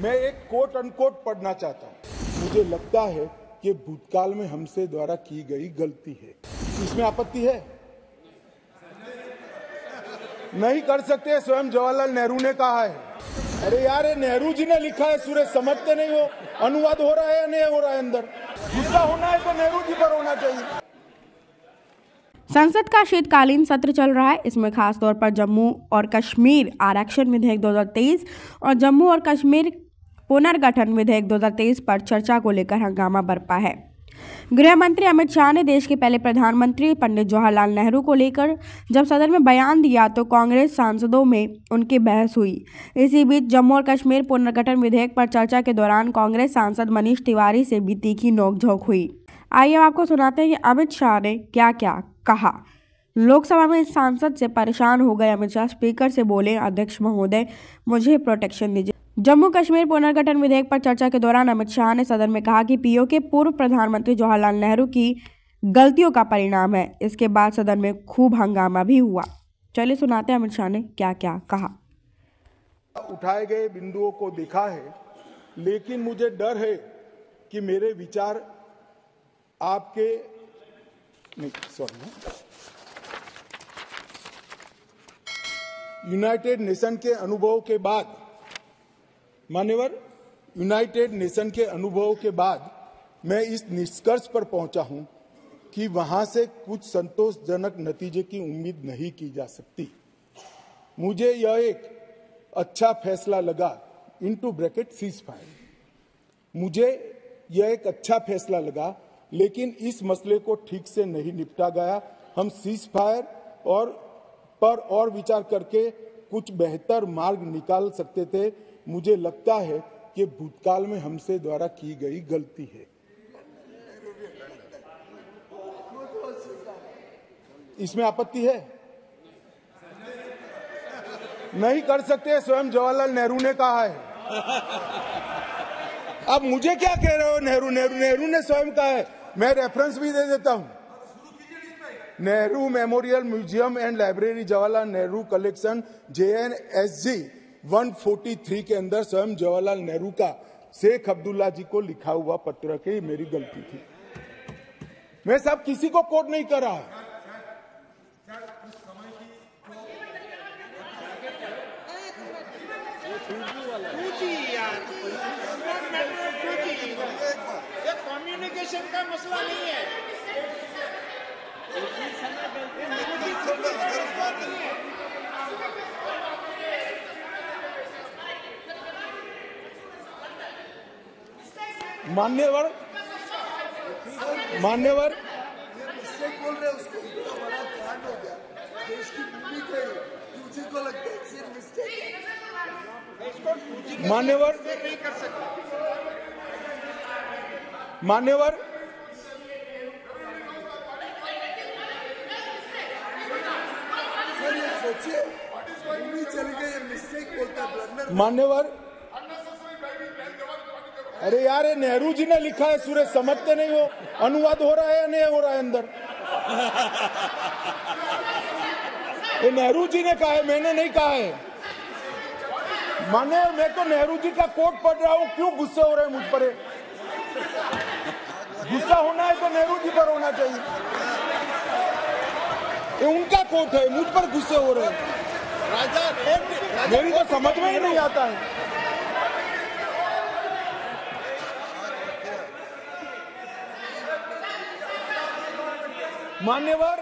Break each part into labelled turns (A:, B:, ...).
A: मैं एक quote unquote पढ़ना चाहता हूं। मुझे लगता है कि भूतकाल में हमसे द्वारा की गई गलती है। इसमें आपत्ति है? नहीं कर सकते, स्वयं जवाहरलाल नेहरू ने कहा है। अरे यार, ये नेहरू जी ने लिखा है, सूरज समझते नहीं हो? अनुवाद हो रहा है या नहीं हो रहा है? अंदर गुस्सा होना है तो नेहरू जी पर होना चाहिए।
B: संसद का शीतकालीन सत्र चल रहा है। इसमें खास तौर पर जम्मू और कश्मीर आरक्षण विधेयक 2023 और जम्मू और कश्मीर पुनर्गठन विधेयक 2023 पर चर्चा को लेकर हंगामा बरपा है। गृह मंत्री अमित शाह ने देश के पहले प्रधानमंत्री पंडित जवाहरलाल नेहरू को लेकर जब सदन में बयान दिया तो कांग्रेस सांसदों में उनकी बहस हुई। इसी बीच जम्मू और कश्मीर पुनर्गठन विधेयक पर चर्चा के दौरान कांग्रेस सांसद मनीष तिवारी से भी तीखी नोकझोंक हुई। आइए अब आपको सुनाते हैं कि अमित शाह ने क्या क्या कहा। लोकसभा में इस सांसद से परेशान हो गए अमित शाह स्पीकर से बोले, अध्यक्ष महोदय मुझे प्रोटेक्शन दीजिए। जम्मू कश्मीर पुनर्गठन विधेयक पर चर्चा के दौरान अमित शाह ने सदन में कहा कि पीओके पूर्व प्रधानमंत्री जवाहरलाल नेहरू की गलतियों का परिणाम है। इसके बाद सदन में खूब हंगामा भी हुआ। चलिए सुनाते हैं अमित शाह ने क्या क्या कहा।
A: उठाए गए बिंदुओं को देखा है, लेकिन मुझे डर है कि मेरे विचार आपके यूनाइटेड नेशन के अनुभव के बाद, मान्यवर, यूनाइटेड नेशन के अनुभव के बाद मैं इस निष्कर्ष पर पहुंचा हूं कि वहां से कुछ संतोषजनक नतीजे की उम्मीद नहीं की जा सकती। मुझे यह एक अच्छा फैसला लगा, इनटू ब्रैकेट सीज फायर। मुझे यह एक अच्छा फैसला लगा, लेकिन इस मसले को ठीक से नहीं निपटा गया। हम सीज फायर और विचार करके कुछ बेहतर मार्ग निकाल सकते थे। मुझे लगता है कि भूतकाल में हमसे द्वारा की गई गलती है। इसमें आपत्ति है? नहीं कर सकते, स्वयं जवाहरलाल नेहरू ने कहा है। अब मुझे क्या कह रहे हो? नेहरू ने स्वयं कहा है। मैं रेफरेंस भी दे देता हूं। Nehru memorial museum and library, Jawaharlal Nehru collection, JNSG 143 के अंदर स्वयं जवाहरलाल नेहरू का शेख अब्दुल्ला जी को लिखा हुआ पत्र की मेरी गलती थी। मैं सब किसी को कोट नहीं कर रहा।
C: कम्युनिकेशन का मसला नहीं है।
A: मान्यवर
D: बोल रहे उसको बड़ा कांड हो गया। देश की भूमि पे तुझे को लगता है सिर्फ मिस्टेक है।
A: मान्यवर
D: सोचिए, भूमि चली गई, मिस्टेक बोलता है, ब्लंडर।
A: मान्यवर, अरे यार, ये नेहरू जी ने लिखा है, सूरज समझते नहीं हो? अनुवाद हो रहा है या नहीं हो रहा है? अंदर ये नेहरू जी ने कहा है, मैंने नहीं कहा है। माने मैं तो नेहरू जी का कोट पढ़ रहा हूं। क्यों गुस्से हो रहे हैं मुझ पर? गुस्सा होना है तो नेहरू जी पर होना चाहिए। ये उनका कोट है, मुझ पर गुस्से हो रहे हैं। मेरी तो समझ में ही नहीं आता है। मान्यवर,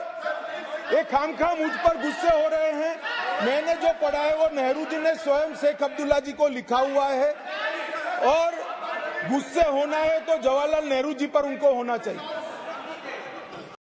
A: ये खामखा मुझ पर गुस्से हो रहे हैं। मैंने जो पढ़ा है वो नेहरू जी ने स्वयं शेख अब्दुल्ला जी को लिखा हुआ है, और गुस्से होना है तो जवाहरलाल नेहरू जी पर उनको होना चाहिए।